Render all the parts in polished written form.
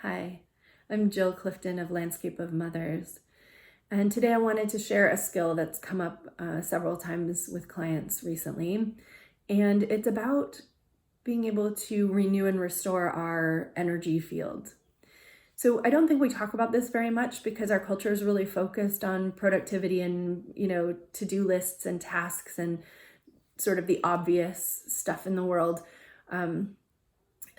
Hi, I'm Jill Clifton of Landscape of Mothers, and today I wanted to share a skill that's come up several times with clients recently, and it's about being able to renew and restore our energy field. So I don't think we talk about this very much because our culture is really focused on productivity and, to-do lists and tasks and sort of the obvious stuff in the world. And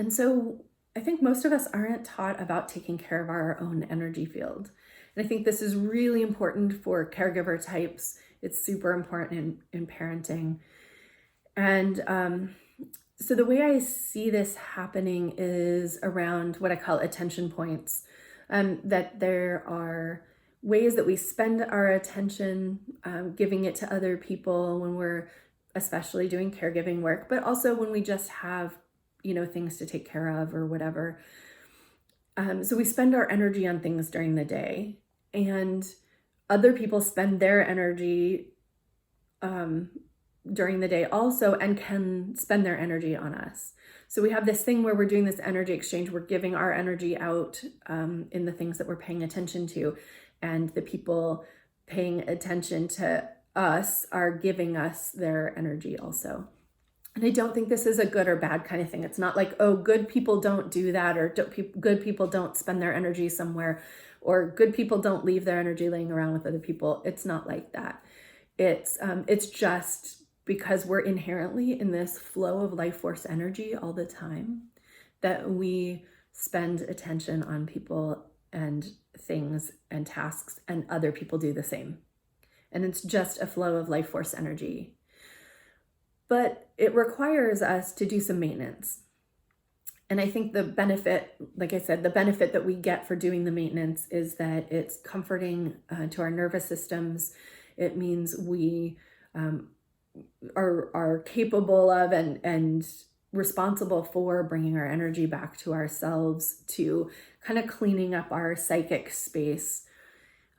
so I think most of us aren't taught about taking care of our own energy field. And I think this is really important for caregiver types. It's super important in parenting. And so the way I see this happening is around what I call attention points, that there are ways that we spend our attention giving it to other people when we're especially doing caregiving work, but also when we just have things to take care of or whatever. So we spend our energy on things during the day, and other people spend their energy during the day also and can spend their energy on us. So we have this thing where we're doing this energy exchange. We're giving our energy out in the things that we're paying attention to, and the people paying attention to us are giving us their energy also. And I don't think this is a good or bad kind of thing. It's not like, oh, good people don't do that, or good people don't spend their energy somewhere, or good people don't leave their energy laying around with other people. It's not like that. It's just because we're inherently in this flow of life force energy all the time that we spend attention on people and things and tasks, and other people do the same. And it's just a flow of life force energy. But it requires us to do some maintenance. And I think the benefit, like I said, the benefit that we get for doing the maintenance is that it's comforting to our nervous systems. It means we are capable of and responsible for bringing our energy back to ourselves, to kind of cleaning up our psychic space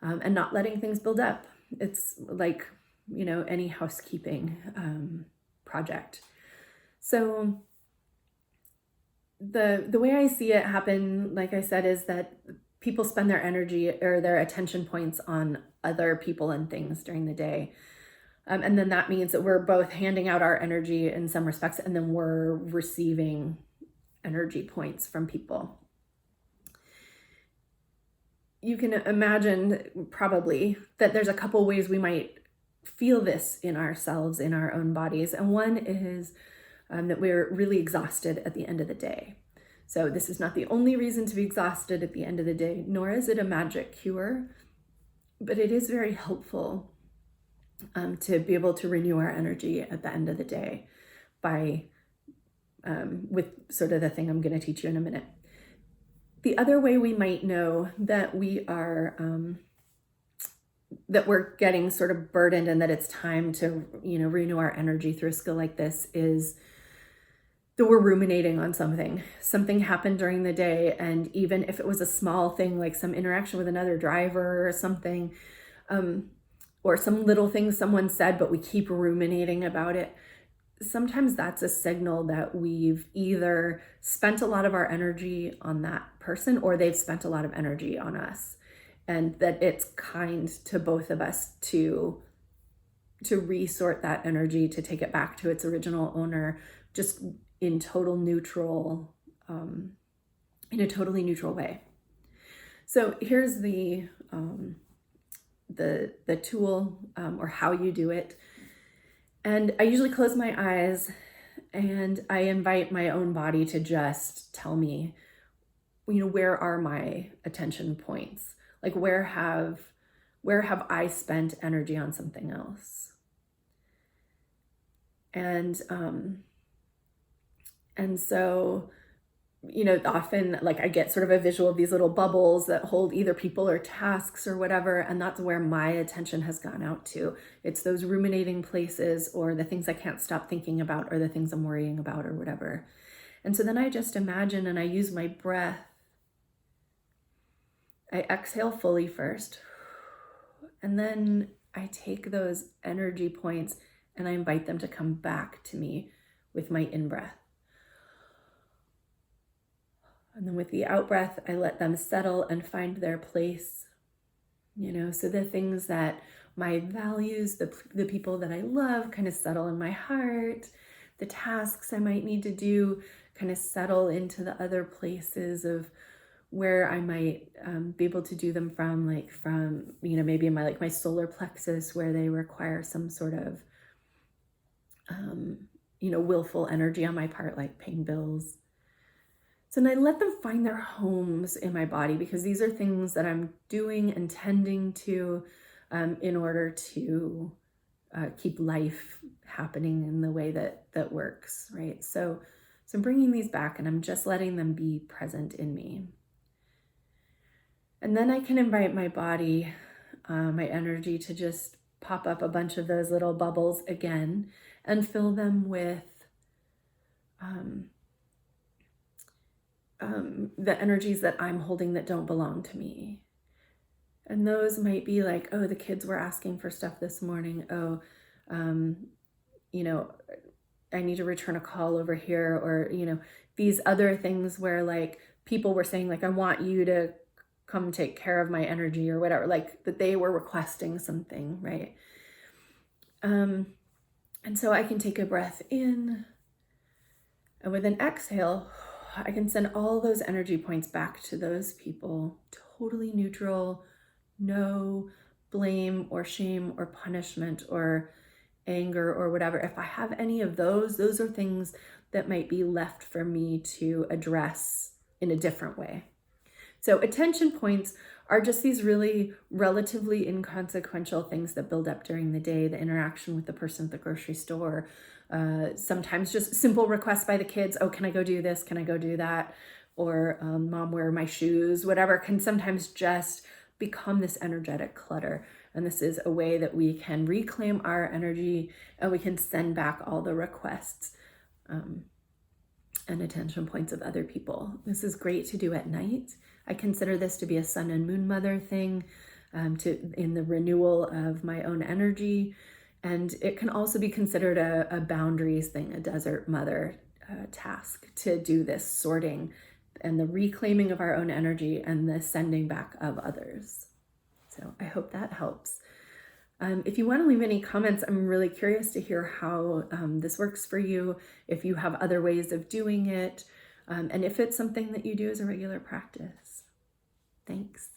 and not letting things build up. It's like, any housekeeping project. So the way I see it happen, like I said, is that people spend their energy or their attention points on other people and things during the day. And then that means that we're both handing out our energy in some respects, and then we're receiving energy points from people. You can imagine probably that there's a couple ways we might feel this in ourselves, in our own bodies. And one is that we're really exhausted at the end of the day. So this is not the only reason to be exhausted at the end of the day, nor is it a magic cure, but it is very helpful to be able to renew our energy at the end of the day by with sort of the thing I'm going to teach you in a minute. The other way we might know that we are that we're getting sort of burdened and that it's time to renew our energy through a skill like this is that we're ruminating on something happened during the day, and even if it was a small thing like some interaction with another driver or something, or some little thing someone said, but we keep ruminating about it, sometimes that's a signal that we've either spent a lot of our energy on that person or they've spent a lot of energy on us, and that it's kind to both of us to resort that energy, to take it back to its original owner, just in total neutral, in a totally neutral way. So here's the tool or how you do it. And I usually close my eyes and I invite my own body to just tell me, where are my attention points? Like where have I spent energy on something else? And so, often like I get sort of a visual of these little bubbles that hold either people or tasks or whatever, and that's where my attention has gone out to. It's those ruminating places, or the things I can't stop thinking about, or the things I'm worrying about or whatever. And so then I just imagine and I use my breath. I exhale fully first, and then I take those energy points and I invite them to come back to me with my in-breath. And then with the out breath, I let them settle and find their place. So the things that my values, the people that I love kind of settle in my heart. The tasks I might need to do kind of settle into the other places of where I might be able to do them from, like from, maybe in my solar plexus, where they require some sort of, willful energy on my part, like paying bills. So then I let them find their homes in my body, because these are things that I'm doing and tending to in order to keep life happening in the way that works, right? So I'm bringing these back, and I'm just letting them be present in me. And then I can invite my body, my energy, to just pop up a bunch of those little bubbles again and fill them with the energies that I'm holding that don't belong to me. And those might be like, oh, the kids were asking for stuff this morning. Oh, I need to return a call over here. Or, these other things where like people were saying like, I want you to come take care of my energy or whatever, like that they were requesting something, right? And so I can take a breath in, and with an exhale, I can send all those energy points back to those people, totally neutral, no blame or shame or punishment or anger or whatever. If I have any of those are things that might be left for me to address in a different way. So attention points are just these really relatively inconsequential things that build up during the day, the interaction with the person at the grocery store, sometimes just simple requests by the kids. Oh, can I go do this? Can I go do that? Or mom, where are my shoes? Whatever can sometimes just become this energetic clutter. And this is a way that we can reclaim our energy, and we can send back all the requests and attention points of other people. This is great to do at night. I consider this to be a sun and moon mother thing, in the renewal of my own energy. And it can also be considered a boundaries thing, a desert mother task, to do this sorting and the reclaiming of our own energy and the sending back of others. So I hope that helps. If you want to leave any comments, I'm really curious to hear how this works for you, if you have other ways of doing it, and if it's something that you do as a regular practice. Thanks.